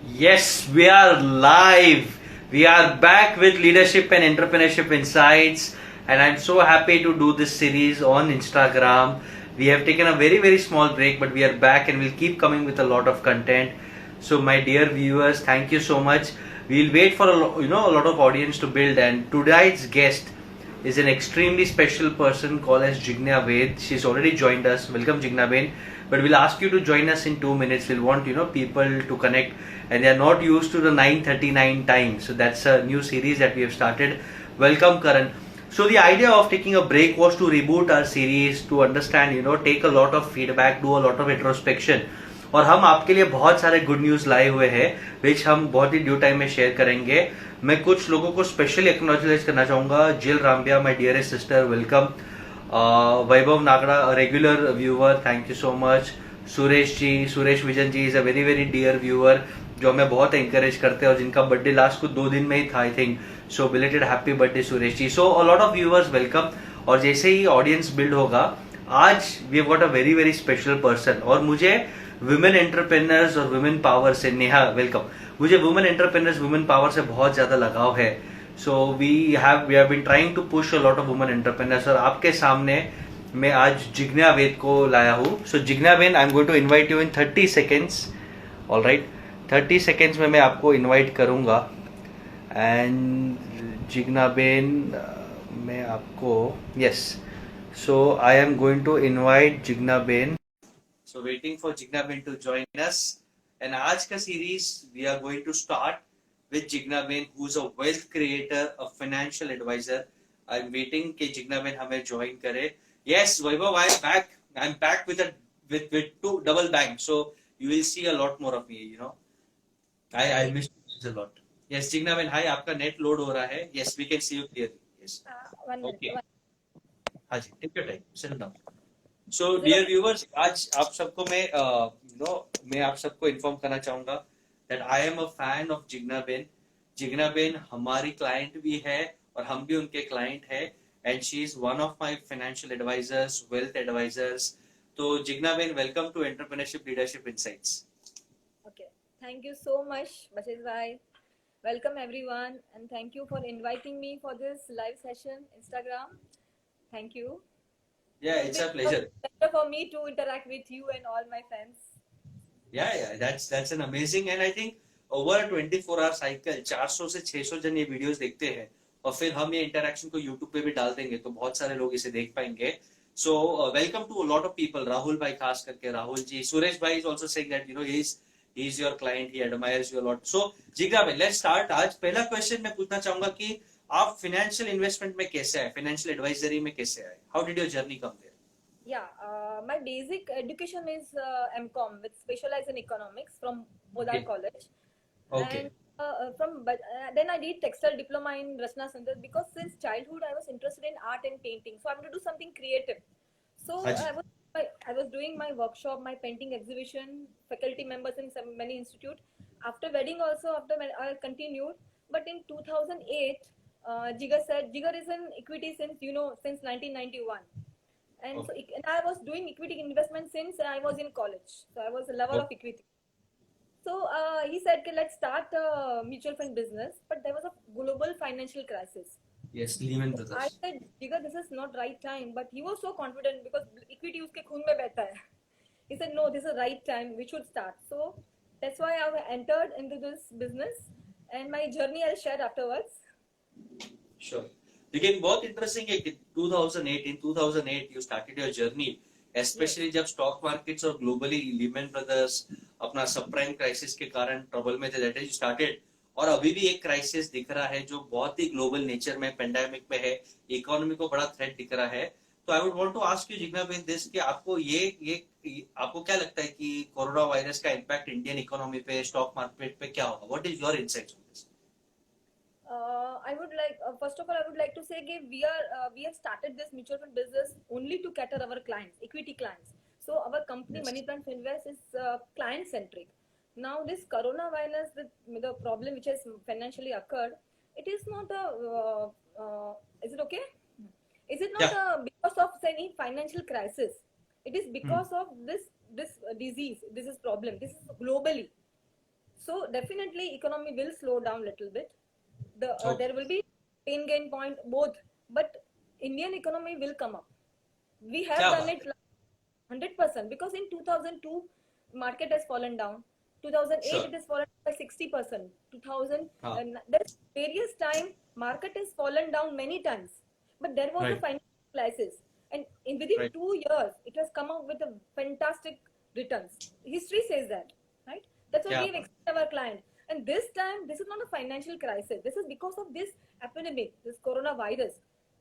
Yes, we are live. We are back with Leadership and Entrepreneurship Insights, and I'm so happy to do this series on Instagram. We have taken a very small break, but we are back and we'll keep coming with a lot of content. So, my dear viewers, thank you so much. We'll wait for a lot of audience to build, and tonight's guest is an extremely special person called as Jigna Ved. She's already joined us. Welcome, Jigna Ben. But we'll ask you to join us in 2 minutes. We'll want people to connect, and they are not used to the 9:39 time. So that's a new series that we have started. Welcome, Karan. So the idea of taking a break was to reboot our series, to understand, take a lot of feedback, do a lot of introspection. और हम आपके लिए बहुत सारे good news लाए हुए हैं विच हम बहुत ही ड्यू टाइम में शेयर करेंगे. मैं कुछ लोगों को स्पेशली एक्नॉलेज करना चाहूंगा. Jil Rambia, my dearest sister, welcome. Vaibhav Nagda, regular viewer, thank you so much. Suresh Vijan ji is a very dear viewer जो हमें बहुत एंकरेज करते हैं और जिनका बर्थडे लास्ट कुछ 2 दिन में ही था I think. So belated happy birthday Suresh ji. So a lot of viewers, welcome. और जैसे ही ऑडियंस बिल्ड होगा, आज we have got a very special person. और मुझे वुमेन एंटरप्रेन्योर्स और वुमेन पावर से, नेहा वेलकम. मुझे वुमेन एंटरप्रेन्योर्स, वुमेन पावर से बहुत ज्यादा लगाव है. So we have been trying to push a lot of women entrepreneurs. और आपके सामने मैं आज जिग्ना वेद को लाया हूँ. So Jigna Ved, I am going to invite you in 30 seconds. All right, 30 seconds में मैं आपको इनवाइट करूंगा. एंड जिग्ना बेन, मैं आपको, yes, so I am going to invite Jigna ben. So waiting for Jigna Ben to join us. And आज का series we are going to start with Jigna Ben, who is a wealth creator, a financial advisor. I'm waiting कि Jigna Ben हमें join करे. Yes, Vaibhav, I'm back. I'm back with two double bang. So you will see a lot more of me. I miss you a lot. Yes, Jigna Ben, hi. आपका net load हो रहा है. Yes, we can see you clearly. Yes. One minute. Okay. हाँ जी, take your time. Settle down. So dear viewers, आज आप सबको मैं आप सबको इन्फॉर्म करना चाहूंगा that I am a fan of Jigna ben. Jigna ben हमारी क्लाइंट भी है और हम भी उनके क्लाइंट है. And she is one of my financial advisors, wealth advisors. तो Jigna ben, welcome to entrepreneurship leadership insights. Okay. Thank you so much, Bashir bhai. Welcome everyone, and thank you for inviting me for this live session Instagram. Thank you. Yeah, it's a pleasure. Pleasure for me to interact with you and all my fans. Yeah, that's an amazing. And I think over a 24 hour cycle 400 से 600 जन ये videos देखते हैं और फिर हम ये interaction को यूट्यूब पे भी डाल देंगे तो बहुत सारे लोग इसे देख पाएंगे. So welcome to a lot of people. Rahul bhai, खास करके Rahul ji. Suresh bhai is also saying that he is your client, he admires you a lot. So Jigna भाई, लेट्स स्टार्ट. आज पहला क्वेश्चन मैं पूछना चाहूंगा कि आप फाइनेंशियल इन्वेस्टमेंट में कैसे आए, फाइनेंशियल एडवाइजरी में कैसे आए? How did your journey come there? Yeah, my basic education is MCom with specialize in economics from Bodar Okay. College. Okay. And then I did textile diploma in Rachna Sundar because since childhood I was interested in art and painting. So I wanted to do something creative. So Haji. I was doing my workshop, my painting exhibition, faculty members in many institute. After wedding also, I continued. But in 2008, Jigar said, Jigar is in equity since 1991. And Okay. so and I was doing equity investment since I was in college. So I was a lover of equity. So he said, okay, let's start a mutual fund business. But there was a global financial crisis. Yes, Lehman I Brothers. said, Jigar, this is not right time. But he was so confident because equity uske khoon mein behta hai. He said, no, this is the right time. We should start. So that's why I entered into this business. And my journey I'll share afterwards. Sure. लेकिन बहुत interesting है कि 2008 you started your journey, specially जब stock markets और globally Lehman brothers अपना subprime crisis के कारण trouble में थे. That is started. और अभी भी एक क्राइसिस दिख रहा है जो बहुत ही ग्लोबल नेचर में, पेंडेमिक में है. इकोनॉमी को बड़ा थ्रेट दिख रहा है. तो I would want to ask you Jigna ben this कि आपको आपको क्या लगता है कि कोरोना वायरस का इम्पैक्ट इंडियन इकोनॉमी पे, स्टॉक मार्केट पे क्या होगा? What is your insights on this? I would like first of all I would like to say that we have started this mutual fund business only to cater our clients, equity clients. So our company Yes. Money Plant Invest is client centric. Now this coronavirus, the problem which has financially occurred, it is not a is it okay? Is it not Yeah. because of any financial crisis? It is because of this disease. This is problem. This is globally. So definitely economy will slow down little bit. There will be pain gain point both, but Indian economy will come up. We have क्या done बात it है. 100% because in 2002 market has fallen down. 2008 Sure. it has fallen by 60%. 2000 हाँ. there's various time market has fallen down many times, but there was a Right. financial crisis, and within Right. 2 years it has come out with a fantastic returns. History says that, right? That's what क्या we have बात. expected our client. And this time this is not a financial crisis. This is because of this epidemic, this coronavirus.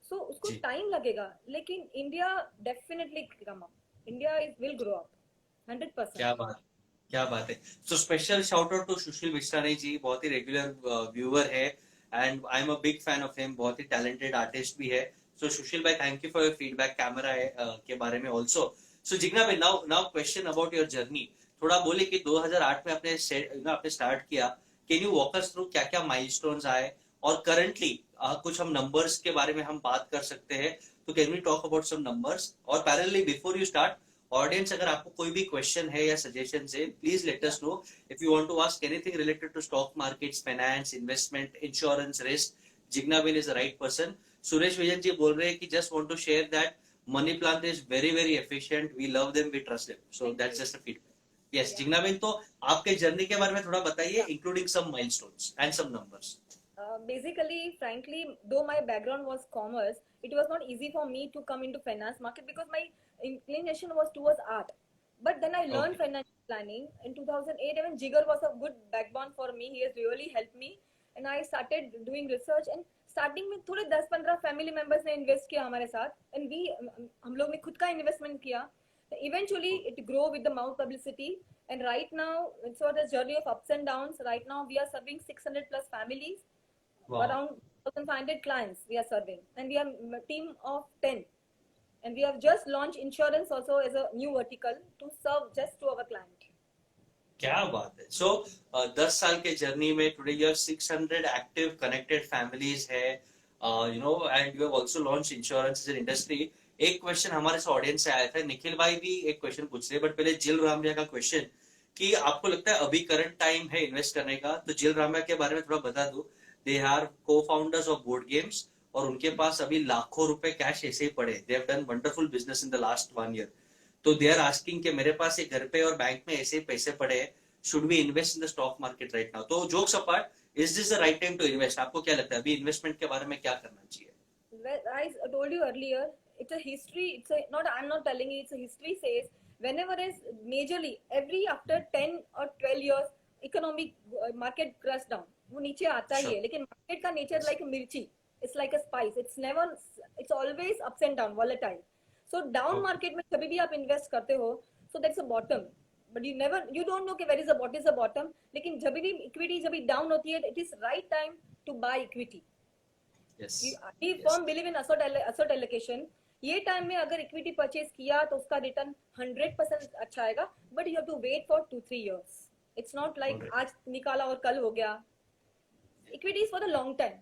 So उसको जी. time लगेगा, लेकिन India definitely come up. India will grow up 100%. क्या बात. क्या बात है. So special shout out to Sushil Vistani ji, बहुत ही रेगुलर व्यूअर है and I am a big fan of him, बहुत ही टैलेंटेड आर्टिस्ट भी है. सो सुशील भाई, thank you for your feedback camera के बारे में ऑल्सो. सो जिग्ना भाई, now now question about your journey. थोड़ा बोले कि 2008 में आपने स्टार्ट किया. Can you walk us through क्या क्या माइलस्टोन्स आए, और करंटली कुछ हम नंबर्स के बारे में हम बात कर सकते हैं. तो can we talk about some numbers, और parallelly before you start, audience अगर आपको कोई भी क्वेश्चन है या सजेशन है, please let us know. If you want to ask anything related to stock markets, finance, investment, insurance, risk, Jigna will is the right person. Suresh Vijan ji बोल रहे हैं कि just want to share that money plant is very very efficient, we love them, we trust them. So that's just a feedback. Yes Yeah. Jigna ben, तो आपके journey के बारे में थोड़ा बताइए, including some milestones and some numbers. Basically, frankly, though my background was commerce, it was not easy for me to come into finance market because my inclination was towards art. But then I learned Okay. financial planning in 2008. Even Jigar was a good backbone for me. He has really helped me, and I started doing research. And starting में थोड़े 10-15 family members ने invest किया हमारे साथ, and हम लोग ने खुद का investment किया. Eventually, it grow with the mouth publicity. And right now, it's sort of a journey of ups and downs. Right now, we are serving 600 plus families, Wow. around 1,500 clients we are serving, and we are a team of 10, and we have just launched insurance also as a new vertical to serve just to our client. क्या बात है. सो 10 साल के journey में today you have 600 active connected families है, you know, and you have also launch insurance in industry. एक question हमारे से ऑडियंस से आया था, निखिल भाई भी एक क्वेश्चन पूछ रहे, बट पहले जिल रामया का क्वेश्चन, कि आपको लगता है अभी करंट टाइम है इन्वेस्ट करने का? तो जिल रामया के बारे में थोड़ा बता दो. दे आर को फाउंडर्स ऑफ बोर्ड गेम्स, और उनके पास अभी लाखों रुपए कैश ऐसे ही पड़े. They have done wonderful business in the last 1 year. तो दे आर आस्किंग कि मेरे पास एक घर पे और बैंक में ऐसे पैसे पड़े हैं, should we invest in the stock market right now? तो jokes apart, is this the right time to invest? आपको क्या लगता है अभी इन्वेस्टमेंट के बारे में क्या करना चाहिए? Well, I told you earlier, it's a history. It's a not. I'm not telling you. It's a history says whenever is majorly every after 10 or 12 years, economic market crash down. वो नीचे आता ही Sure. है, लेकिन market का nature like a मिर्ची. It's like a spice. It's never. It's always ups and down, volatile. So down Okay. market में कभी भी आप invest करते हो, so that's a bottom. But you don't know कि where is the what is the bottom. लेकिन जब भी equity जब भी down होती है, it is right time to buy equity. Yes. We Yes. firm believe in asset allocation. ये time में अगर इक्विटी परचेज किया तो उसका रिटर्न 100% अच्छा आएगा, but you have to wait for 2-3 years. It's not like Alright. आज निकाला और कल हो गया. Equity is for the long time.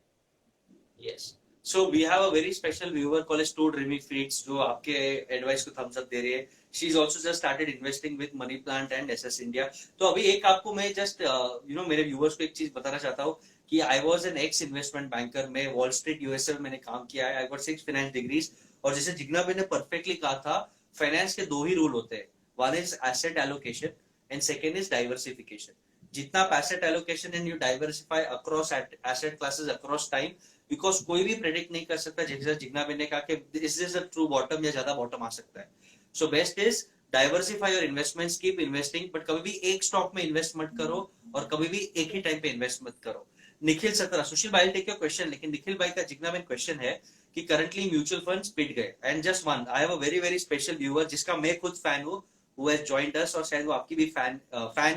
Yes. So we have a very special viewer called as Two Dreamy Feeds, जो आपके एडवाइस को Thums up दे रही है. She is also just started investing with Money Plant and SS India. तो अभी एक आपको मैं जस्ट यू नो मेरे व्यूअर्स को एक चीज बताना चाहता हूँ कि I was an x investment banker. मैं वॉल स्ट्रीट यूएसए में मैंने काम किया है. I got 6 finance degrees. और जैसे जिग्ना भाई ने परफेक्टली कहा था, फाइनेंस के 2 ही रूल होते हैं. One is asset allocation and second is diversification. जितना आप asset allocation and you diversify across asset classes across time, because कोई भी प्रेडिक्ट नहीं कर सकता, जैसे जिग्ना भाई ने कहा कि this is a true bottom या ज्यादा बॉटम आ सकता है. So best is diversify your investments, keep investing, but कभी भी एक स्टॉक में इन्वेस्ट मत करो और कभी भी एक ही टाइम पे इन्वेस्ट मत करो. निखिल सत्रा, सुशील भाई टेक योर क्वेश्चन, लेकिन निखिल भाई का जिग्ना में क्वेश्चन है कि करंटली म्यूचुअल फंड्स पिट गए, and just one, I have a very very special viewer जिसका मैं खुद फैन हूँ, हु हैज जॉइंड अस, और शायद वो आपकी भी फैन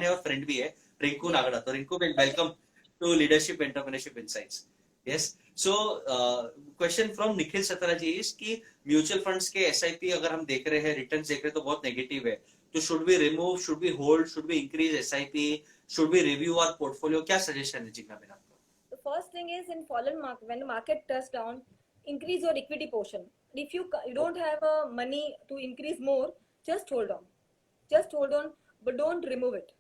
है और फ्रेंड भी है, रिंकू नागड़ा. तो Rinku bhai, welcome to leadership entrepreneurship insights. Yes. So question from Nikhil Satra ji is कि म्यूचुअल फंड्स के एसआईपी अगर हम देख रहे हैं, रिटर्न देख रहे हैं तो बहुत नेगेटिव है. तो should we remove, should we hold, should we increase SIP, should we review our portfolio? क्या सजेशन है जिग्ना भाई आपका? The first thing is in fallen market, when the market turns down, increase your equity portion. If you don't have money to increase more, just hold on, but don't remove it.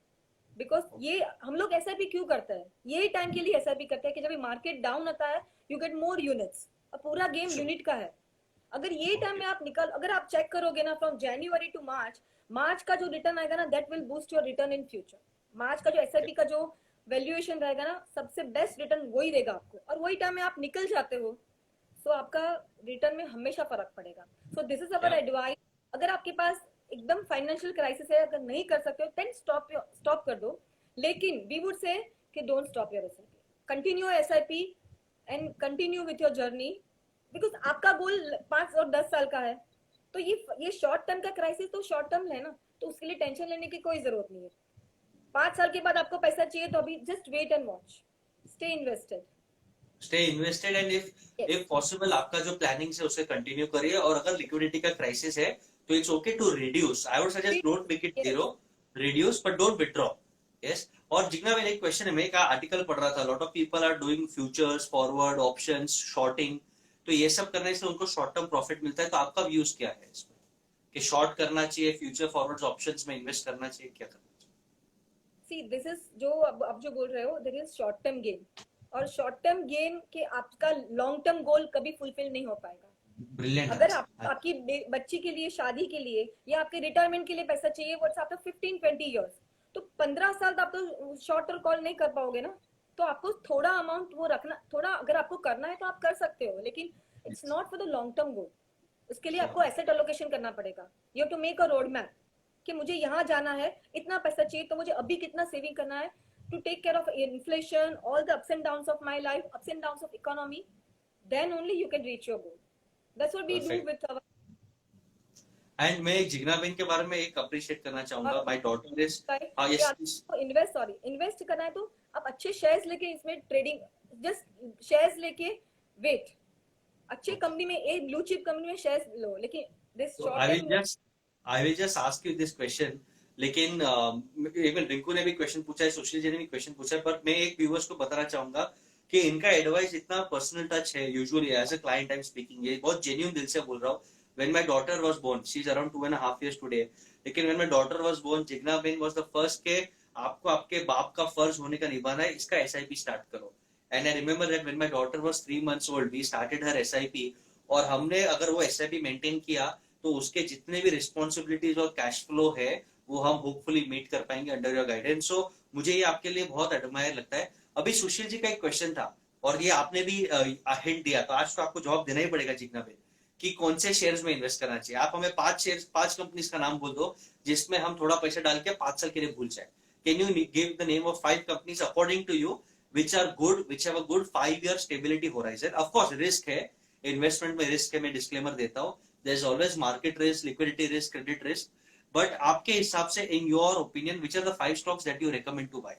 Because ये हम लोग SIP क्यों करते हैं, यही time के लिए SIP करते हैं कि जब मार्केट डाउन होता है यू गेट मोर यूनिट्स, और पूरा गेम Sure. यूनिट का है। अगर ये टाइम में आप अगर आप चेक करोगे ना फ्रॉम जनवरी टू मार्च, मार्च का जो रिटर्न आएगा ना that will boost your return in future. March का जो एसआईपी का जो वैल्यूएशन रहेगा ना सबसे बेस्ट रिटर्न वही देगा आपको, और वही टाइम में आप निकल जाते हो तो आपका रिटर्न में हमेशा फर्क पड़ेगा। So this is our Yeah. Advice. अगर आपके पास एकदम फाइनेंशियल क्राइसिस है, अगर नहीं कर सकते हो देन स्टॉप कर दो, लेकिन वी वुड से कि don't stop your SIP, continue SIP and continue with your journey, because आपका गोल 5 और 10 साल का है। तो ये शॉर्ट टर्म का क्राइसिस तो शॉर्ट टर्म है ना, तो उसके लिए टेंशन लेने की कोई जरूरत नहीं है। 5 साल के बाद आपको पैसा चाहिए तो अभी just wait and watch, stay invested. Stay invested and Yes. If possible आपका जो प्लानिंग है उसे कंटिन्यू करिए, और अगर लिक्विडिटी का क्राइसिस है तो it's okay to reduce. I would suggest don't make it Yes. Zero, reduce but don't withdraw. Yes. और जिग्ना मैंने एक क्वेश्चन है, मैं एक आर्टिकल पढ़ रहा था, lot of people are doing futures, forward, options, shorting, तो ये सब करने से उनको शॉर्ट टर्म प्रॉफिट मिलता है। तो आपका व्यूज क्या है इसमें कि शॉर्ट करना चाहिए, फ्यूचर फॉरवर्ड्स ऑप्शंस में इन्वेस्ट करना चाहिए, क्या करना चाहिए? सी दिस इज जो अब जो बोल रहे हो there is short term game, और शॉर्ट टर्म गेम के आपका लॉन्ग टर्म गोल कभी फुलफिल नहीं हो पाएगा। ब्रिलियंट अगर आंसर। आपकी बच्ची के लिए, शादी के लिए, या आपके रिटायरमेंट के लिए पैसा चाहिए व्हाट्स आफ्टर 15-20 ईयर्स, तो 15 साल तो आप तो शॉर्ट टर्म कॉल नहीं कर पाओगे ना। तो आपको थोड़ा अमाउंट वो रखना, थोड़ा अगर आपको करना है तो आप कर सकते हो, लेकिन it's not for the long term goal. उसके लिए आपको एसेट एलोकेशन करना पड़ेगा। You have to make a road map कि मुझे यहाँ जाना है, इतना पैसा चाहिए, तो मुझे अभी कितना सेविंग करना है to take care of inflation, all the ups and downs of my life, ups and downs of economy, then only you can reach your goal. That's what we do perfect. With our. And मैं Jigna Ben के बारे में एक appreciate करना चाहूंगा, my daughter is yes. Invest करना है तो आप अच्छे शेयर्स लेके इसमें ट्रेडिंग, जस्ट शेयर्स लेके वेट, अच्छे कंपनी में, एक ब्लू चिप कंपनी में शेयर्स लो, लेकिन this So short term. I will just ask you this question. लेकिन इवन रिंकू ने भी क्वेश्चन पूछा है, सुशील जी ने भी क्वेश्चन पूछा है, पर मैं एक व्यूवर्स को बताना चाहूंगा कि इनका एडवाइस इतना पर्सनल टच है। Usually as a client I am speaking, ये बहुत जेन्युइन दिल से बोल रहा हूँ। When my daughter was born, she is around 2.5 years today, लेकिन when my daughter was born, Jigna ben was the first के आपको आपके बाप का फर्ज होने का निभाना है, इसका एसआईपी स्टार्ट करो। And I remember that when my daughter was 3 months old, we started her SIP, और हमने अगर वो एसआईपी मेंटेन किया तो उसके जितने भी रिस्पॉन्सिबिलिटीज और कैश फ्लो है वो हम होपफुली मीट कर पाएंगे अंडर योर गाइडेंस। सो मुझे ये आपके लिए बहुत एडमायर लगता है। अभी सुशील जी का एक क्वेश्चन था, और ये आपने भी हिंट दिया, तो आज तो आपको जवाब देना ही पड़ेगा जिग्ना भाई, कि कौन से शेयर्स में इन्वेस्ट करना चाहिए। आप हमें 5 कंपनीज का नाम बोल दो जिसमें हम थोड़ा पैसा डाल के 5 साल के लिए भूल जाए। Can you give the name of 5 companies according to you which are good, which have a good 5 year stability horizon? Of course risk है, इन्वेस्टमेंट में रिस्क है, मैं डिस्क्लेमर देता हूँ। There's always market risk, liquidity risk, credit risk. But आपके हिसाब से, in your opinion, which are the 5 stocks that you recommend to buy?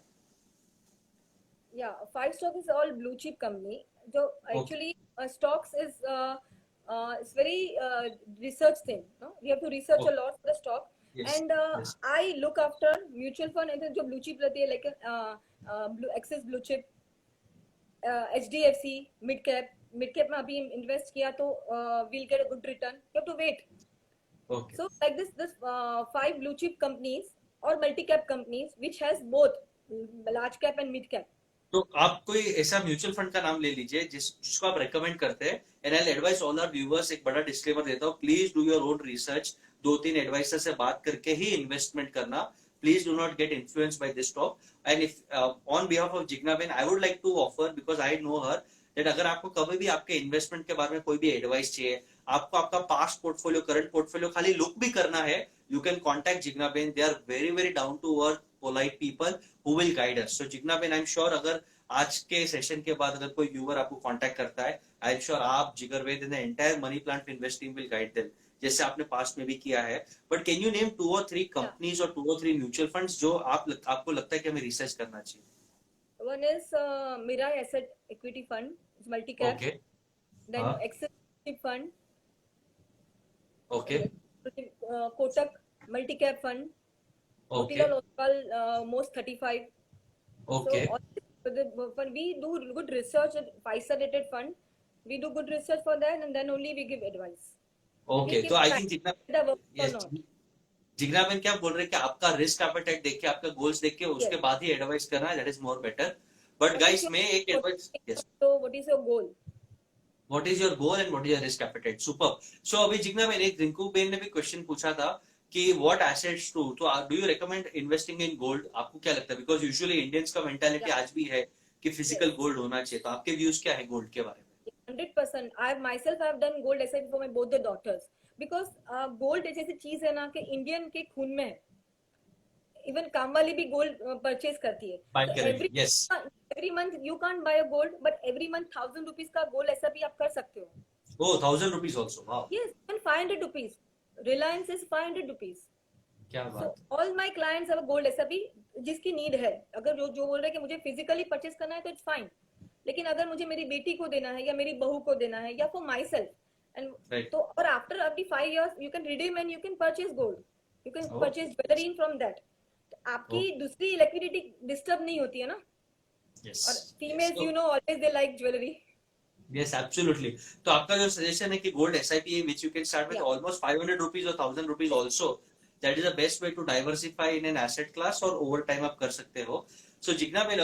Yeah, 5 stock is all blue chip company. So actually, stocks is it's very research thing. No, we have to research a lot for the stock. Yes. And Yes. I look after mutual fund, and जो blue chip रहती है, like Axis blue chip, HDFC mid cap में अभी invest किया तो we'll get a good return. You have to wait. Okay. So like this 5 blue chip companies or multi cap companies which has both large cap and mid cap. तो आप कोई ऐसा mutual fund का नाम ले लीजिए जिसको आप रेकमेंड करते हैं। And I advice all our viewers, एक बड़ा डिस्क्लेमर देता हूँ, please do your own research, 2-3 advisor से बात करके ही इन्वेस्टमेंट करना। Please do not get influence by this stock. And if on behalf of Jigna ben, I would like to offer, because I know her, that अगर आपको कभी भी आपके इन्वेस्टमेंट के बारे में कोई भी एडवाइस चाहिए, आपको आपका पास्ट पोर्टफोलियो, करंट पोर्टफोलियो खाली लुक भी करना है, you can contact Jigna Ben. They are very very down to earth, polite people who will guide us. So Jigna Ben, I'm sure अगर आज के सेशन के बाद अगर कोई व्यूअर आपको कांटेक्ट करता है, आई एम श्योर आप, Jigar Ved and the entire money plant invest team will guide them, जैसे आपने पास्ट में भी किया है। But can you name 2 or 3 companies और 2 or 3 म्यूचुअल फंड्स जो आपको लगता है कि हमें रिसर्च करना चाहिए? One is Mirae Asset Equity Fund, it's multi-cap. Okay. Then Axis Fund. Okay. Kotak Multi-Cap Fund. Okay. Motilal Oswal Most 35. Okay. So when we do good research, 5-star rated fund, we do good research for that, and then only we give advice. Okay. So I think Jigna, Whether works or yes, not. Jigna Ben क्या बोल रहे हैं कि आपका risk appetite देख के, आपका goals देख के उसके Yes. बाद ही एडवाइस करना है, that is more better. But What is guys your मैं एक advice, yes, so what is your goal? What is your goal and what is your risk appetite. Super. So अभी जिग्ना बेन, एक Rinku Ben ने भी question पूछा था कि व्हाट एसेट्स टू, तो do you recommend investing in gold? आपको क्या लगता है, बिकॉज यूजुअली इंडियंस का मेंटालिटी Yeah. आज भी है कि फिजिकल Yes. गोल्ड होना चाहिए, तो आपके व्यूज क्या है गोल्ड के बारे में? 100%. I myself have done gold SIP for my both the daughters because gold एक ऐसी चीज है ना कि इंडियन के खून में है. इवन काम वाली भी गोल्ड परचेज करती है. बाय तो करेंगे, yes. Every month you can't buy a gold, but every month 1000 rupees का गोल्ड SIP आप कर सकते हो. ओ, 1000 rupees also, wow, Yes, even 500 rupees. Reliance is 500 rupees. क्या So बात. all my clients have a gold SIP जिसकी need है. अगर जो बोल रहे हैं कि मुझे फिजिकली परचेज करना है तो इट्स फाइन, लेकिन अगर मुझे मेरी बेटी को देना है या मेरी बहू को देना है या for my self and Right. तो, और आफ्टर अभी 5 years you can redeem and you can purchase gold, you can Oh. Purchase jewellery from that. आपकी दूसरी लिक्विडिटी डिस्टर्ब नहीं होती है ना. Yes. और females So- you know always they like jewellery. Yes, absolutely. तो आपका जो सजेशन है कि गोल्ड SIP है, which you can start with Yeah. almost 500 rupees or 1000 rupees also, that is the best way to diversify in an asset class, और over time आप कर सकते हो. So जिग्ना बेन,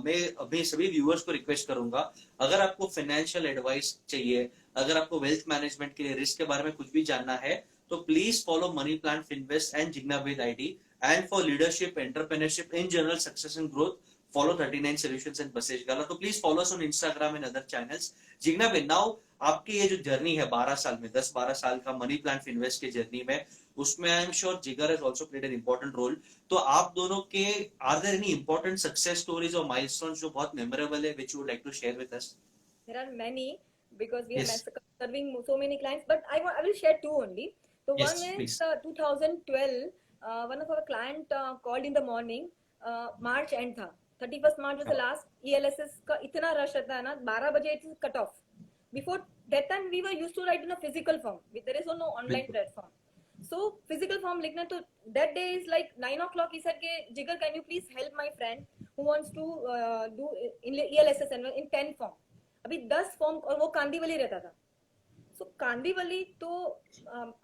मैं अभी सभी व्यूअर्स को रिक्वेस्ट करूंगा, अगर आपको फाइनेंशियल एडवाइस चाहिए, अगर आपको वेल्थ मैनेजमेंट के लिए रिस्क के बारे में कुछ भी जानना है, तो please follow money plan Finvest and Jigna Ben ID. And for leadership, entrepreneurship, in general success and growth, follow 39 solutions and Basesh Gala. तो please follow us on Instagram and other channels. Jigna ben, now आपकी ये जो journey है 12 साल में, 10-12 साल का money plan invest के जर्नी में, उसमें I am sure Jigar has also played an important role. तो आप दोनों के are there any important success stories और माइलस्टोन्स जो बहुत मेमोरेबल है, which you would like to share with us? There are many because we Yes. are serving so many clients, but I will share two only. So Yes, one is please. 2012. One of our client called in the morning. March end था. 31st March was the last. ELSS का इतना rush रहता है ना, 12 बजे it is cut off. Before that time we were used to write in a physical form. There is no online platform. So physical form लिखना, तो that day is like 9 o'clock. He said के Jigar, can you please help my friend who wants to do in ELSS in 10 form. अभी 10 form, और वो कांदीवली रहता था. So Kandivali तो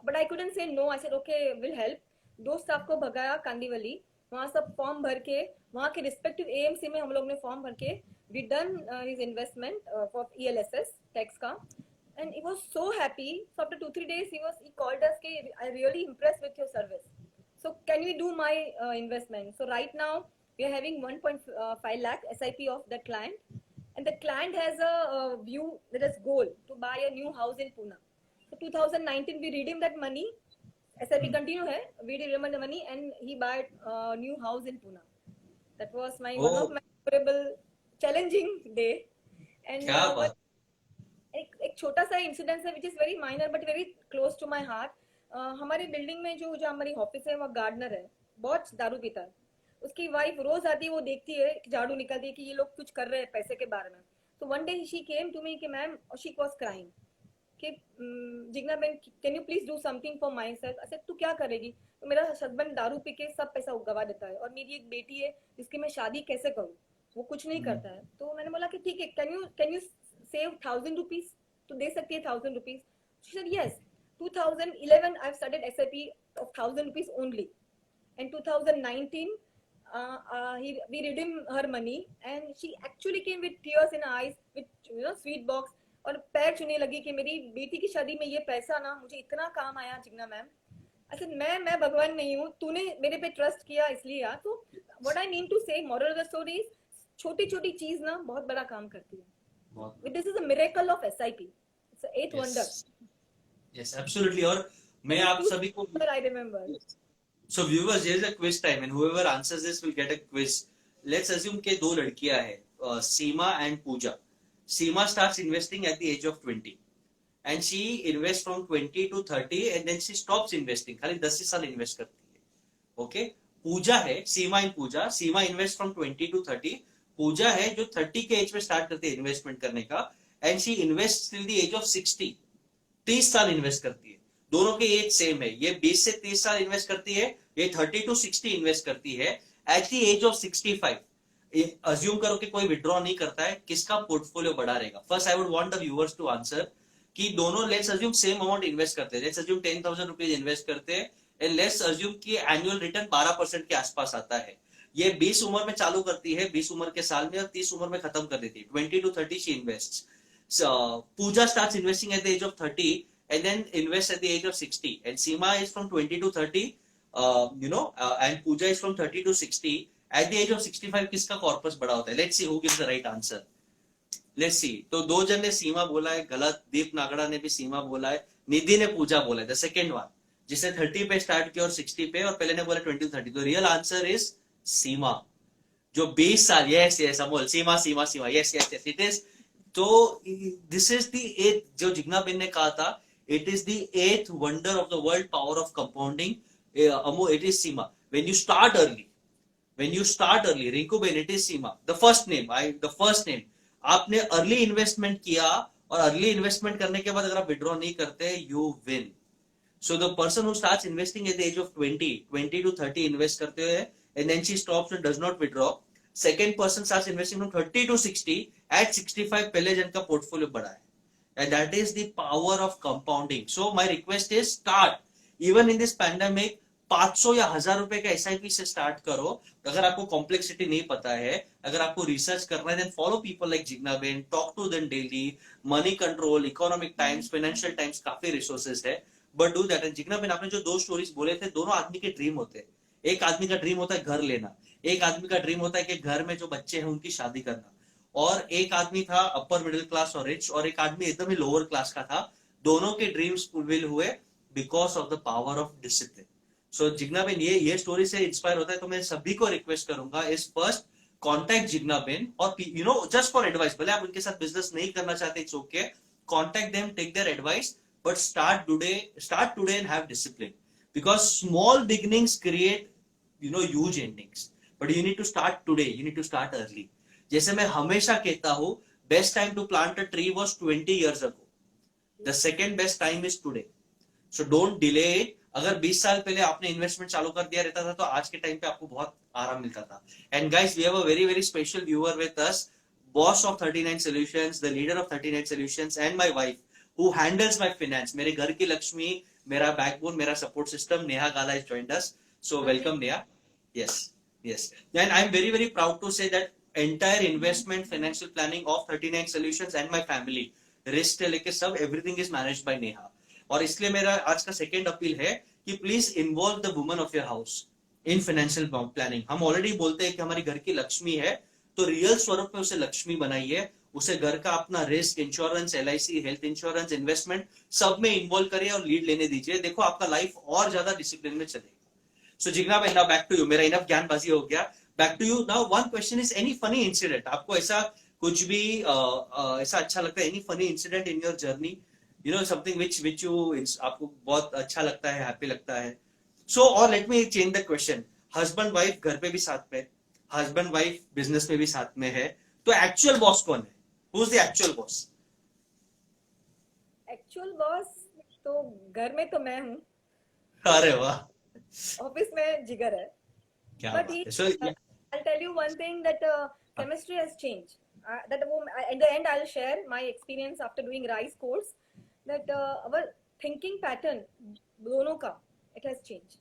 but I couldn't say no. I said okay, will help. दो staff को भगाया कांदीवली, वहाँ सब फॉर्म भर के, वहाँ के रिस्पेक्टिव AMC में हम लोग ने फॉर्म भर के we done his investment for ELSS tax का. And he was so happy. So after 2-3 days he called us के I really impressed with your service, so can we do my investment. So right now we are having 1.5 lakh SIP of that client, and the client has a view that is goal to buy a new house in Pune. So 2019 we redeemed that money. SIP continue hai, we redeemed the money and he bought a new house in Pune. That was my one of my memorable challenging day. And क्या बात. एक छोटा सा incident है which is very minor but very close to my heart. हमारी building में जो हमारी ऑफिस है, वो गार्डनर है, बहुत दारू पीता है. उसकी वाइफ रोज आती है, वो देखती है, झाड़ू निकालती है कि ये लोग कुछ कर रहे हैं पैसे के बारे में. तो one day she came to me कि मैम, शी वाज क्राइंग कि Jigna ben, can you please do something for myself. अच्छा, तू क्या करेगी? तो मेरा हस्बैंड दारू पी के सब पैसा गवा देता है, और मेरी एक बेटी है जिसकी मैं शादी कैसे करूँ, वो कुछ नहीं करता है. तो मैंने बोला कि ठीक है, कैन यू सेव 1000 रुपीज, तो दे सकती है 1000 rupees. She said yes. 2011 I've started SIP of 1000 rupees only. In 2019 we redeemed her money and she actually came with tears in her eyes with sweet box, और पैर छूने लगी कि मेरी बेटी की शादी में ये पैसा ना मुझे इतना काम आया जिग्ना मैम. अच्छा, मैं भगवान नहीं हूँ, तूने मेरे पे ट्रस्ट किया इसलिए यार. तो व्हाट आई मीन टू से, moral of the story is, छोटी छोटी चीज ना बहुत बड़ा काम करती है. This is a miracle of SIP. It's a 8th wonder. Yes, absolutely. और मैं आप सभी को, I remember. So viewers, here is a quiz time and whoever answers this will get a quiz. Let's assume के दो लड़कियां हैं, Seema and Pooja. Seema starts investing at the age of 20 and she invests from 20 to 30 and then she stops investing. खाली 10 साल invest करती है. Okay, पूजा है, सीमा इन पूजा. सीमा invest from 20 to 30. पूजा है जो 30 के एज में स्टार्ट करते हैं इन्वेस्टमेंट करने का, and she invest till the age of 60. 30 साल इन्वेस्ट करती है. दोनों के एज सेम है. ये 20 से 30 साल इन्वेस्ट करती है, ये 30 to 60 इन्वेस्ट करती है. At the age of 65 assume करो कि कोई विड्रॉ नहीं करता है, किसका पोर्टफोलियो बढ़ा रहेगा? First I would want the viewers to answer कि दोनों let's assume same amount invest करते हैं. लेट्स अज्यूम 10,000 रुपीज इन्वेस्ट करते हैं एंड लेट्स अज्यूम कि एनुअल रिटर्न 12% के आसपास आता है। ये 20 उम्र में चालू करती है, 20 उम्र के साल में, और 30 उम्र में खत्म कर देती है। 20 to 30 she invest. Pooja starts investing at the age of 30 and then invests at the age of 60. And Seema is from 20 to 30, and Pooja is from 30 to 60. At the age of 65, किसका corpus बड़ा होता है? Let's see who gives the right answer. Let's see. तो दो जन ने सीमा बोला है गलत, दीप नागड़ा ने भी सीमा बोला है, निधि ने पूजा बोला है, द सेकेंड वन, जिसने 30 पे स्टार्ट किया और 60 पे, और पहले ने बोला 20 to 30। तो रियल आंसर इज सीमा, जो 20 साल। Yes yes Amol, Seema Seema Seema, yes yes yes, it is. तो दिस इज द एथ, जो जिग्ना बेन ने कहा था, it is the eighth wonder of the world, power of compounding. Amo, it is Seema. When you start early, when you start early, Rinku Ben, it is Seema, the first name। आपने early investment किया, और early investment करने के बाद अगर आप withdraw नहीं करते, you win. So the person who starts investing at the age of 20 to 30 invest करते हुए, and then she stops and does not withdraw. Second person starts investing from 30 to 60, at 65 पहले जन का पोर्टफोलियो बढ़ा है, and that is the power of compounding. So my request is start, even in this pandemic, 500 या 1000 रुपए का SIP से start करो। अगर आपको कॉम्प्लेक्सिटी नहीं पता है, अगर आपको रिसर्च करना है, then follow people like Jigna ben, talk to them daily. Moneycontrol, Economic Times, Financial Times, काफी रिसोर्सेज है, but do that. And Jigna ben, आपने जो दो स्टोरीज बोले थे, दोनों आदमी के ड्रीम होते हैं। एक आदमी का ड्रीम होता है घर लेना, एक आदमी का ड्रीम होता है कि घर में जो बच्चे हैं उनकी शादी करना, और एक आदमी था अपर मिडिल क्लास और रिच, और एक आदमी एकदम ही लोअर क्लास का था। दोनों के ड्रीम्स फुलफिल हुए because of the power of discipline. So Jigna ben, ये स्टोरी से इंस्पायर होता है। तो मैं सभी को रिक्वेस्ट करूंगा, is first contact Jigna ben, और जस्ट फॉर एडवाइस। भले आप उनके साथ बिजनेस नहीं करना चाहते, it's okay, contact them, take their advice, but start today and have discipline, because small beginnings create huge endings, but you need to start today, you need to start early. जैसे मैं हमेशा कहता हूं, best time to plant a tree was 20 years ago, the second best time is today. So don't delay it. अगर 20 साल पहले आपने investment चालू कर दिया रहता था, तो आज के टाइम पे आपको बहुत आराम मिलता था। And guys, we have a very very special viewer with us, boss of 39 solutions, the leader of 39 solutions, and my wife who handles my finance, मेरे घर की लक्ष्मी, मेरा बैकबोन, मेरा support system, Neha Gala is joined us. So welcome Neha. Yes yes, and I am very very proud to say that entire investment financial planning of 39 solutions and my family, risk से लेके सब, everything is managed by Neha. और इसलिए मेरा आज का second appeal है कि please involve the woman of your house in financial planning. हम ऑलरेडी बोलते हैं कि हमारी घर की लक्ष्मी है, तो रियल स्वरूप में उसे लक्ष्मी बनाइए, उसे घर का अपना risk, insurance, LIC, health insurance, investment सब में इन्वॉल्व करिए और लीड लेने दीजिए। देखो आपका लाइफ और ज्यादा डिसिप्लिन में चलेगा। So Jigna ben, now back to you. मेरा इनफ ज्ञानबाजी हो गया, back to you now. One question is, any funny incident, आपको ऐसा कुछ भी ऐसा अच्छा लगता है, any funny incident in your journey, something which you, आपको बहुत अच्छा लगता है, हैप्पी लगता है। सो और let me change the question, husband wife घर पे भी साथ में, हस्बैंड वाइफ बिजनेस में भी साथ में है, तो एक्चुअल बॉस कौन है? Who is the actual boss? Actual boss तो घर में तो मैं हूँ, अरे वाह, ऑफिस में जिगर है। क्या But बात he, है। सो I'll tell you one thing, that chemistry has changed. In the end, I'll share my experience after doing RISE course. That our thinking pattern, दोनों का, it has changed,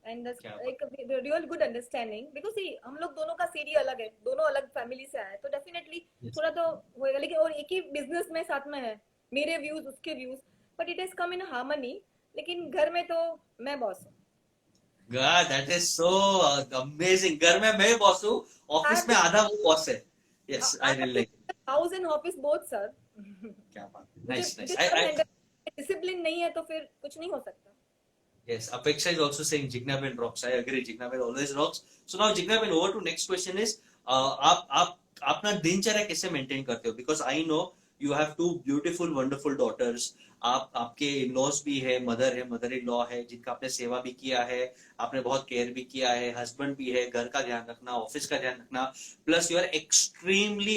and that's क्या like a real good understanding. Because see, हम लोग दोनों का सीढ़ी अलग है, दोनों अलग फैमिली से आए, तो डेफिनेटली Yes. थोड़ा तो होएगा। लेकिन और एक ही बिजनेस में साथ में है, मेरे व्यूज उसके views, but it has come in harmony. लेकिन घर में तो मैं बॉस हूँ। God, that is so amazing. घर में मैं बॉस हूँ, ऑफिस में आधा वो बॉस है। Yes, I really like it. House and office both sir. क्या बात है, nice, nice. डिसिप्लिन नहीं है तो फिर कुछ नहीं हो सकता। Yes, Apeksha is also saying Jigna Ben rocks. I agree, Jigna Ben always rocks. So now Jigna Ben, over to next question is, आप अपना दिनचर्या कैसे मेंटेन करते हो? Because I know you have two beautiful, wonderful daughters. आपके in-laws भी है, mother in law है, जिनका आपने सेवा भी किया है, आपने बहुत केयर भी किया है, हस्बैंड भी है, घर का ध्यान रखना, ऑफिस का ध्यान रखना, plus you are extremely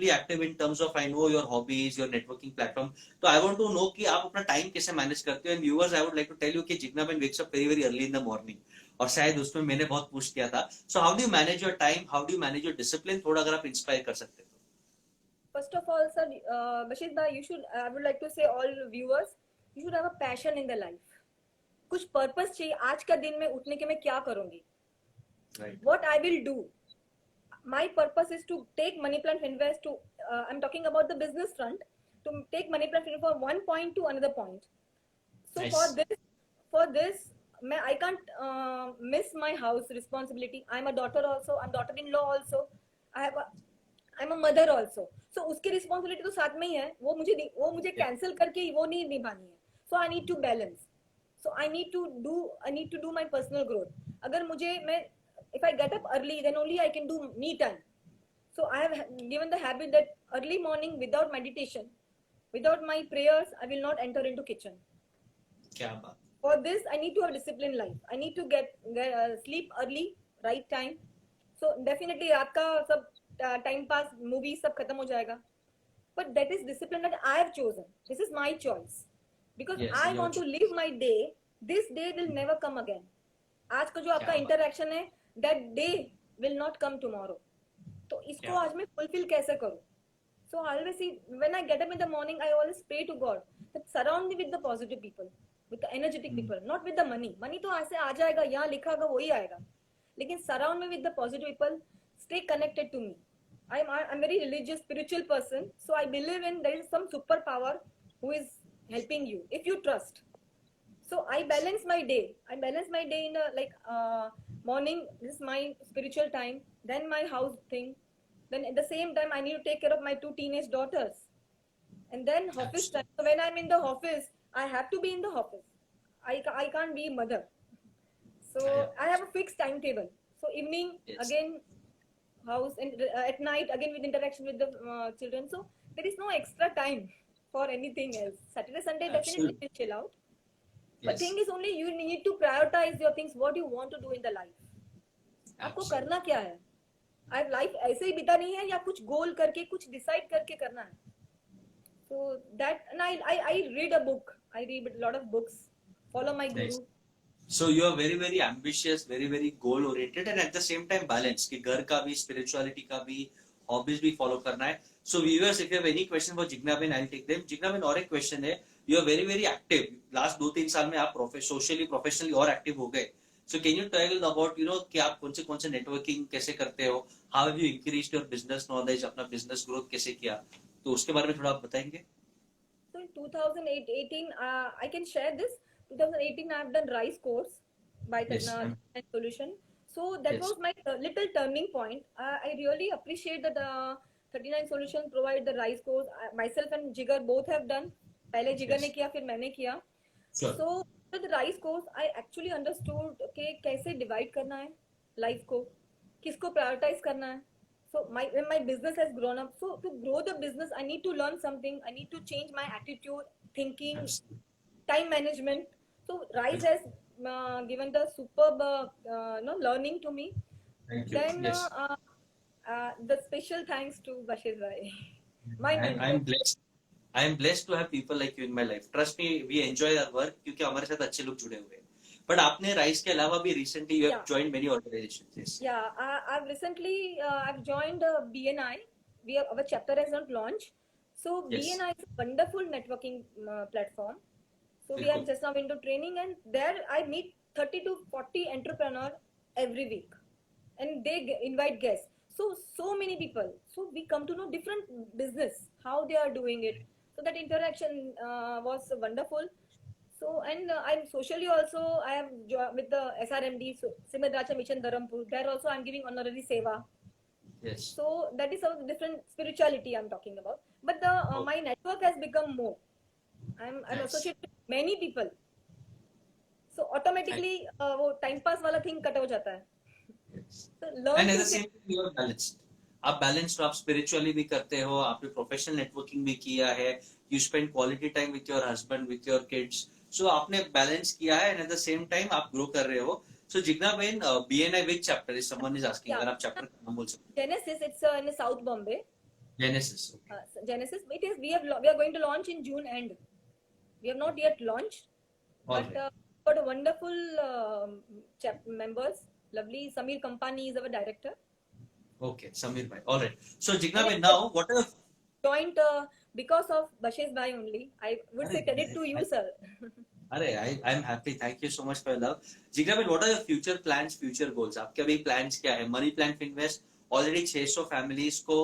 active in terms of, I know your hobbies, your networking platform. तो आई वांट टू नो कि आप अपना टाइम कैसे मैनेज करते हो। And viewers, I would like to tell you कि Jigna ben wakes up very very early in the morning, और शायद उसमें मैंने बहुत पुश किया था। So how do you manage your time, how do you manage your discipline? थोड़ा अगर आप इंस्पायर कर सकते हो। First of all, sir, Bashir bhai, I would like to say all viewers, you should have a passion in the life. कुछ purpose चाहिए आज का दिन में उठने के मैं क्या करूंगी, Right. what I will do. My purpose is to take money plant invest to I'm talking about the business front, to take money plant from one point to another point. So Nice. for this I can't miss my house responsibility. I'm a daughter also, I'm daughter-in-law also, I'm a mother also. So उसकी responsibility तो साथ में ही है, वो मुझे Yeah. cancel करके वो नहीं निभानी है. So I need to balance. So I need to do my personal growth. अगर if I get up early, then only I can do me time. So I have given the habit that early morning without meditation, without my prayers, I will not enter into kitchen. क्या बात. For this, I need to have a disciplined life. I need to get sleep early, right time. So definitely रात का सब time pass, movies सब खत्म हो जाएगा. But that is discipline that I have chosen. This is my choice. Because Yes, I your want to live my day. This day will never come again. आज का जो आपका क्या बात. interaction है, that day will not come tomorrow. तो इसको क्या आज मैं fulfill कैसे करूँ? So I always see, when I get up in the morning, I always pray to God that surround me with the positive people, with the energetic people, not with the money. Money तो ऐसे आ जाएगा, यहाँ लिखा होगा वही आएगा. लेकिन surround me with the positive people, stay connected to me. I'm very religious, spiritual person, so I believe in there is some superpower who is helping you if you trust. So I balance my day. I balance my day in morning. This is my spiritual time. Then my house thing. Then at the same time, I need to take care of my 2 teenage daughters. And then office time. So when I'm in the office, I have to be in the office. I can't be mother. So I have a fixed timetable. So evening, Yes. again, house, and at night, again with interaction with the children. So there is no extra time for anything else. Saturday, Sunday, definitely we chill out. But Yes. thing is only you need to prioritize your things, what you want to do in the life. आपको Absolutely. करना क्या है? अब life ऐसे ही बिता नहीं है या कुछ गोल करके कुछ डिसाइड करके करना है. So that, and I read a book. I read a lot of books. Follow my guru. Nice. So you are very very ambitious, very very goal oriented, and at the same time balanced. कि घर का भी, spirituality का भी, hobbies भी follow करना है. So viewers, if you have any question for Jigna Ben, I'll take them. Jigna Ben, और एक question है. You are very very active. Last 2-3 साल में आप socially, professionally और active हो गए. So can you tell about कि आप कौन से networking कैसे करते हो? How have you increased your business knowledge? अपना business growth कैसे किया? तो उसके बारे में थोड़ा आप बताएंगे? So in 2018, I can share this. 2018, I have done RISE course by Yes. 39 Solution. So that Yes. was my little turning point. I really appreciate that 39 Solution provide the RISE course. Myself and Jigar both have done. पहले जिगर ने किया, फिर मैंने किया. Sure. So with the RISE course, I actually understood कि कैसे divide करना है life को, किसको prioritize करना है. So when my business has grown up, so to grow the business, I need to learn something. I need to change my attitude, thinking, Absolutely. time management. So RISE has given the superb learning to me. Thank you. Then Yes. the special thanks to Bashish Bhai, my mentor. I am blessed to have people like you in my life. Trust me, we enjoy our work क्योंकि हमारे साथ अच्छे लोग जुड़े हुए हैं. But आपने rice के अलावा भी recently you have Yeah. joined many organizations. Yes. Yeah, I've recently I've joined BNI. Our chapter has not launched. So Yes. BNI is a wonderful networking platform. So we are Bilkul. just now into training, and there I meet 30 to 40 entrepreneurs every week, and they invite guests. So many people. So we come to know different business, how they are doing it. So that interaction was wonderful. So and I'm socially also I am with the SRMD, so Simad Mission Dharampur. There also I'm giving honorary seva. Yes. So that is how different spirituality I'm talking about. But my network has become more. I'm Nice. associated with many people. So automatically वो time pass वाला thing cut हो जाता है. Yes. So learn And at to the same time you are balanced. आप balanced आप spiritually भी करते हो, आपने professional networking भी किया है, you spend quality time with your husband, with your kids. So आपने balance किया है, and at the same time आप grow कर रहे हो. So Jigna Ben, BNI which chapter is someone is asking? Yeah. अगर आप chapter का नाम बोल सकते Genesis, it's in South Bombay. हो. Genesis. Okay. Genesis, it is we are going to launch in June end. We have not yet launched, All but right. got a wonderful members. Lovely Samir Kampani is our director. Okay, Samir bhai. All right. So Jigna Ben, now what are Joined because of Bashish Bhai only. I would say credit to you, sir. अरे I am happy, thank you so much for love. Jigna भाई, what are your future plans, future goals? आपके अभी plans क्या है? Money plan invest already 600 families को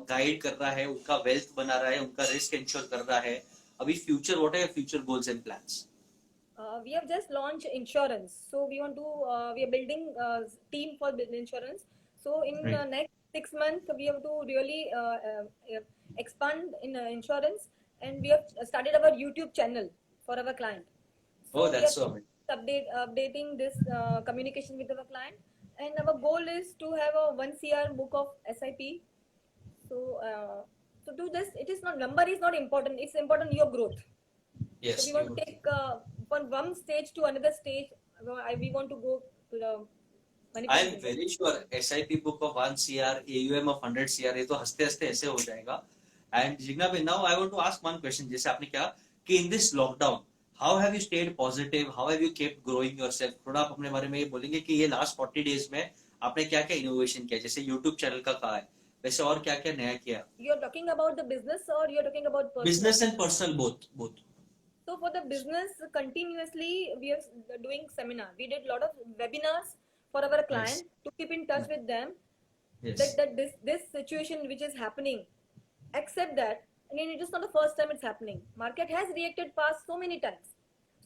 guide कर रहा है, उनका वेल्थ बना रहा है, उनका रिस्क इंश्योर कर रहा है. अभी future, what are your future goals and plans? We have just launched insurance, so we want to. We are building a team for insurance. So in Right. next 6 months, we have to really expand in insurance, and we have started our YouTube channel for our client. Oh, So we that's are so amazing. updating this communication with our client, and our goal is to have a 1 CR book of SIP. So to do this, it is not number is not important. It's important your growth. So we Yes, want you. to take from one stage to another stage. We want to go to the I manipulation. Am very sure SIP book of 1 CR, AUM of 100 CR, ये तो हंसते हंसते ऐसे हो जाएगा. And Jigna भाई, now I want to ask one question. जैसे आपने क्या कि in this lockdown, how have you stayed positive, how have you kept growing yourself? थोड़ा आप अपने बारे में ये बोलेंगे कि ये लास्ट 40 डेज में आपने क्या क्या इनोवेशन किया? जैसे यूट्यूब चैनल का कहा है, वैसे और क्या क्या नया किया? You're talking about the business or you're talking about personal? Business and personal, both both. So for the business, continuously we are doing seminar. We did a lot of webinars for our client to keep in touch with them. That this situation which is happening, accept that. I mean, it is not the first time it's happening. Market has reacted past so many times.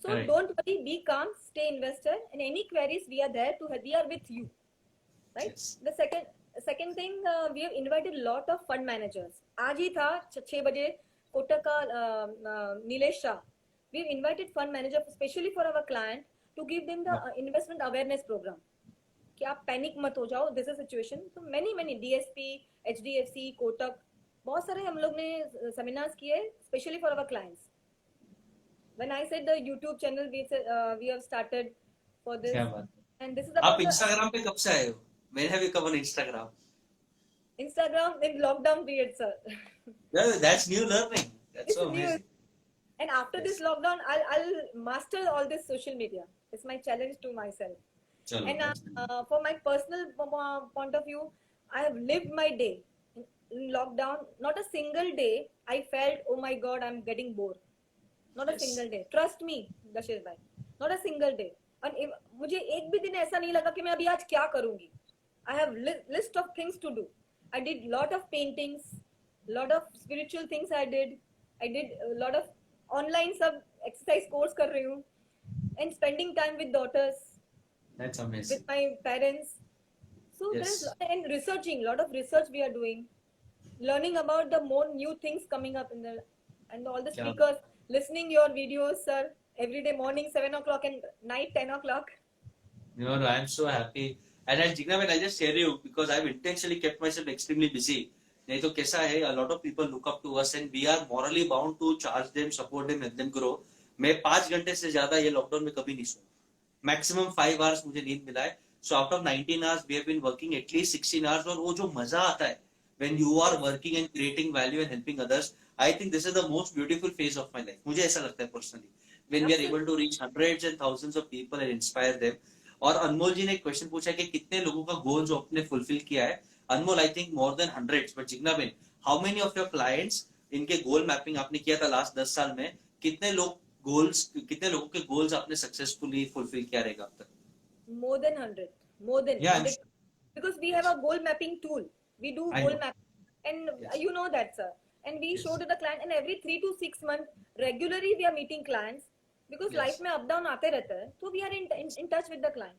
So Right. don't worry, be calm, stay invested. And any queries, we are there to help. We are with you, right? Yes. The second thing, we have invited a lot of fund managers. आज ही था 6 बजे कोटक का Nilesh Shah. We've invited fund manager especially for our client to give them the investment awareness program. कि आप panic मत हो जाओ, this is situation. तो many DSP, HDFC, कोटक, बहुत सारे हम लोग ने सेमिनार्स किए specially for our clients. When I said the YouTube channel, we have started for this, क्या बात. and this is आप about the इंस्टाग्राम पे कब से आए हो? When have you come on Instagram? Instagram in lockdown period, sir. Yeah, that's new learning. That's It's so new. amazing. And after this lockdown, I'll master all this social media. It's my challenge to myself. चलो. And for my personal point of view, I have lived my day in lockdown. Not a single day I felt, oh my God, I'm getting bored. Not a Yes. single day. Trust me, Dashish bhai. Not a single day. और मुझे एक भी दिन ऐसा नहीं लगा कि मैं अभी आज क्या करूंगी. I have list of things to do. I did lot of paintings, lot of spiritual things I did. I did a lot of online सब exercise course कर रही हूँ. And spending time with daughters, That's amazing. with my parents. So Yes. there's and researching, lot of research we are doing, learning about the more new things coming up in the, and all the Yeah. speakers, listening your videos, sir, every day morning 7 o'clock and night 10 o'clock. You know, I'm so happy. And as Jigna, when I just share you because I've intentionally kept myself extremely busy. नहीं तो कैसा है, a lot of people look up to us and we are morally bound to charge them, support them, help them grow. मैं 5 घंटे से ज्यादा ये lockdown में कभी नहीं सोया. मैक्सिमम 5 आवर्स मुझे नींद मिला है. So out of 19 hours we have been working at least 16 hours. और वो जो मजा आता है when you are working and creating value and helping others, I think this is the most beautiful phase of my life. मुझे ऐसा लगता है personally. When we are able to reach hundreds and thousands of people and inspire them. और अनमोल जी ने एक question पूछा कि कितने लोगों का गोल जो आपने फुलफिल किया है. Anmol, I think more than hundreds. But Jigna ben, how many of your clients, इनके गोल मैपिंग आपने किया था लास्ट 10 साल में, कितने लोगों के गोल्स आपने सक्सेसफुली फुलफिल किया रहेगा अब तक? More than 100. More than Yeah, 100. Because we have a goal mapping tool. We do I goal know. mapping. And Yes. you know that, sir. And we Yes. show to the client, and every 3 to 6 months, regularly we are meeting clients. Because Yes. life में up down आते रहता है. So we are in touch with the client.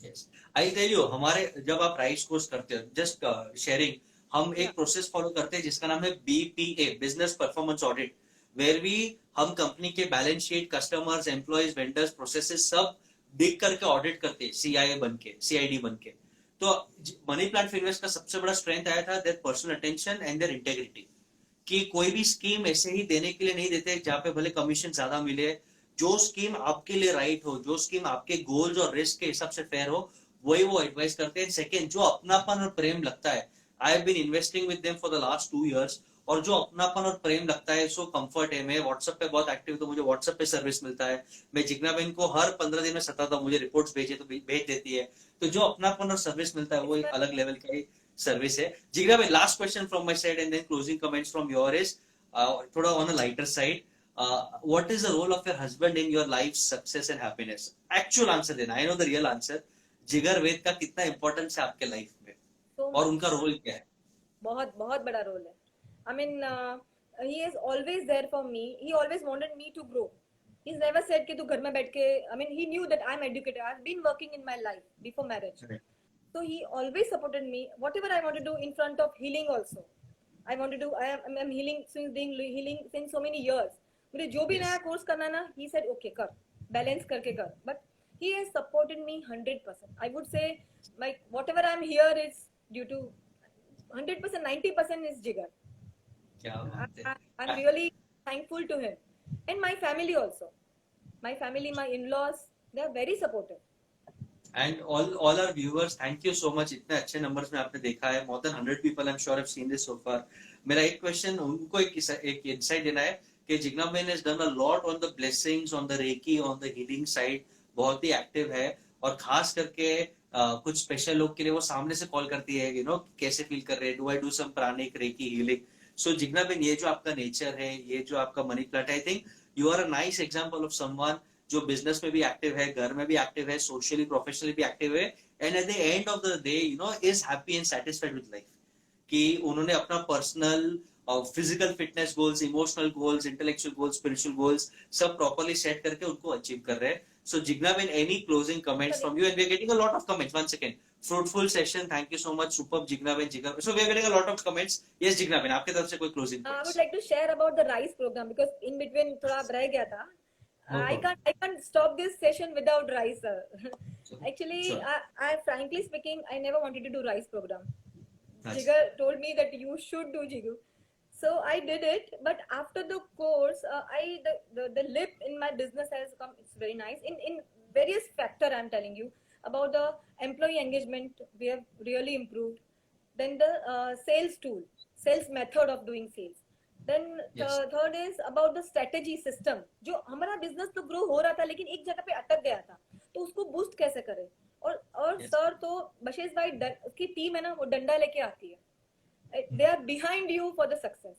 Yes. I tell you, हमारे जब आप rice course करते हो, just sharing, हम एक Yeah. प्रोसेस फॉलो करते हैं जिसका नाम है BPA, business performance audit, where we हम कंपनी के balance sheet, customers, employees, vendors, processes सब देख करके ऑडिट करते हैं, CID बन के. तो मनी प्लांट इन्वेस्ट का सबसे बड़ा स्ट्रेंथ आया था their personal attention and their integrity. कि कोई भी स्कीम ऐसे ही देने के लिए नहीं देते जहां पे भले कमीशन ज्यादा मिले. जो स्कीम आपके लिए राइट हो, जो स्कीम आपके गोल्स और रिस्क के हिसाब से फेयर हो, वही वो एडवाइस करते हैं. सेकंड, जो अपनापन और प्रेम लगता है, I have been investing with them for the last 2 years. और जो अपनापन और प्रेम लगता है, सो कंफर्ट है. मैं व्हाट्सएप पे बहुत एक्टिव, तो मुझे व्हाट्सएप पे सर्विस मिलता है. मैं जिग्ना बहन को हर 15 दिन में सताता हूं, मुझे रिपोर्ट्स भेजे तो भेज देती है. तो जो अपनापन और सर्विस मिलता है वो एक अलग लेवल की सर्विस है. जिग्ना बहन, last question from my side and then closing comments from your is थोड़ा on a lighter side. what is the role of your husband in your life's success and happiness? Actual answer देना. I know the real answer. जिगर वेद का कितना importance है आपके life में So और much. उनका रोल क्या है? बहुत बहुत बड़ा रोल है. I mean, he is always there for me. He always wanted me to grow. He's never said कि तू घर में बैठ के. I mean, he knew that I'm educated. I've been working in my life before marriage. Right. So he always supported me. Whatever I want to do in front of healing also. I want to do. I'm healing since being healing since so many years. मुझे जो भी Yes. नया course करना है ना, he said okay कर, balance करके कर. But he has supported me 100%. I would say my whatever I'm here is due to 100%, 90% is Jigar. क्या बात है. I'm really thankful to him. And my family also. My family, my in-laws, they are very supportive. And all our viewers, thank you so much. इतने अच्छे numbers में आपने देखा है. More than 100 people, I'm sure, have seen this so far. मेरा एक question उनको एक insight देना है कि Jigna Ben has done a lot on the blessings, on the reiki, on the healing side. बहुत ही active है और खास करके कुछ स्पेशल लोग के लिए वो सामने से कॉल करती है, कैसे फील कर रहे हैं, do I do some pranic reiki healing. So Jigna ben, ये जो आपका नेचर है, ये जो आपका मनी प्लांट है, I think you are a nice example of someone जो बिजनेस में भी एक्टिव है, घर में भी एक्टिव है, सोशली प्रोफेशनली भी एक्टिव है, and at the end of the day is happy and satisfied with life. कि उन्होंने अपना personal physical fitness goals, emotional goals, intellectual goals, spiritual goals सब प्रॉपर्ली सेट करके उनको अचीव कर रहे हैं. So Jigna Ben, any closing comments from you? And we are getting a lot of comments. One second. Fruitful session. Thank you so much. Superb, Jigna Ben. So we are getting a lot of comments. Yes, Jigna Ben. आपके तरफ से कोई closing I points? would like to share about the RISE program because in between थोड़ा रह गया था. No I problem. can't stop this session without RISE, sir. Sure. Actually, Sure. I frankly speaking, I never wanted to do RISE program. Nice. Jigar told me that you should do Jigu. So I did it, but after the course, the lip in my business has come. It's very nice. In various factor, I'm telling you about the employee engagement. We have really improved. Then the sales tool, sales method of doing sales. Then the Yes. third is about the strategy system. जो हमारा business तो grow हो रहा था, लेकिन एक जगह पे अटक गया था, तो उसको boost कैसे करें? और Yes. सर तो बशीर भाई उसकी टीम है ना, वो डंडा लेके आती है. They are behind you for the success.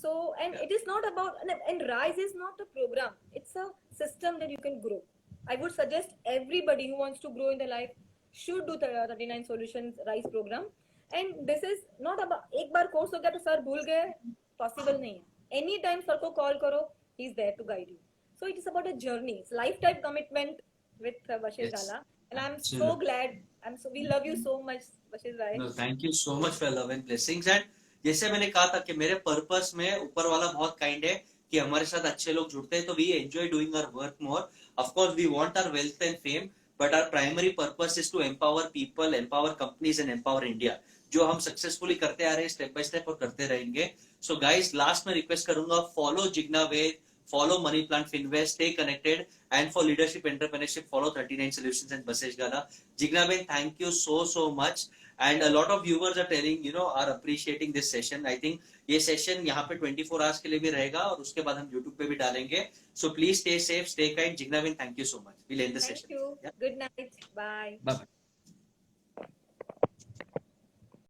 So, and Yeah. it is not about, and RISE is not a program, it's a system that you can grow. I would suggest everybody who wants to grow in their life should do the 39 Solutions RISE program. And this is not about एक बार course हो गया तो sir भूल गए, possible नहीं है. Any time sir को call करो, he is there to guide you. So it is about a journey, it's lifetime commitment with Bashir Yes. Gala. And I'm so Absolutely. glad, we love you so much, Bashir bhai. No, thank you so much for your love and blessings. And जैसे मैंने कहा था कि मेरे purpose में ऊपर वाला बहुत काइंड है कि हमारे साथ अच्छे लोग जुड़ते हैं, तो we enjoy doing our work more. Of course we want our wealth and fame, but our primary purpose is to empower people, empower companies and empower India, जो हम सक्सेसफुली करते आ रहे हैं स्टेप बाय स्टेप और करते रहेंगे. So guys, last में request करूंगा, follow Jigna Veda, follow Money Plant Finvest, stay connected, and for leadership entrepreneurship, follow 39 Solutions and Bashir Gala. Jigna Ben, thank you so much. And a lot of viewers are telling, are appreciating this session. I think ये session यहाँ पे 24 hours के लिए भी रहेगा और उसके बाद हम YouTube पे भी डालेंगे. So please stay safe, stay kind. Jigna Ben, thank you so much. We'll end the Thank session. you. Yeah. Good night. Bye. Bye bye.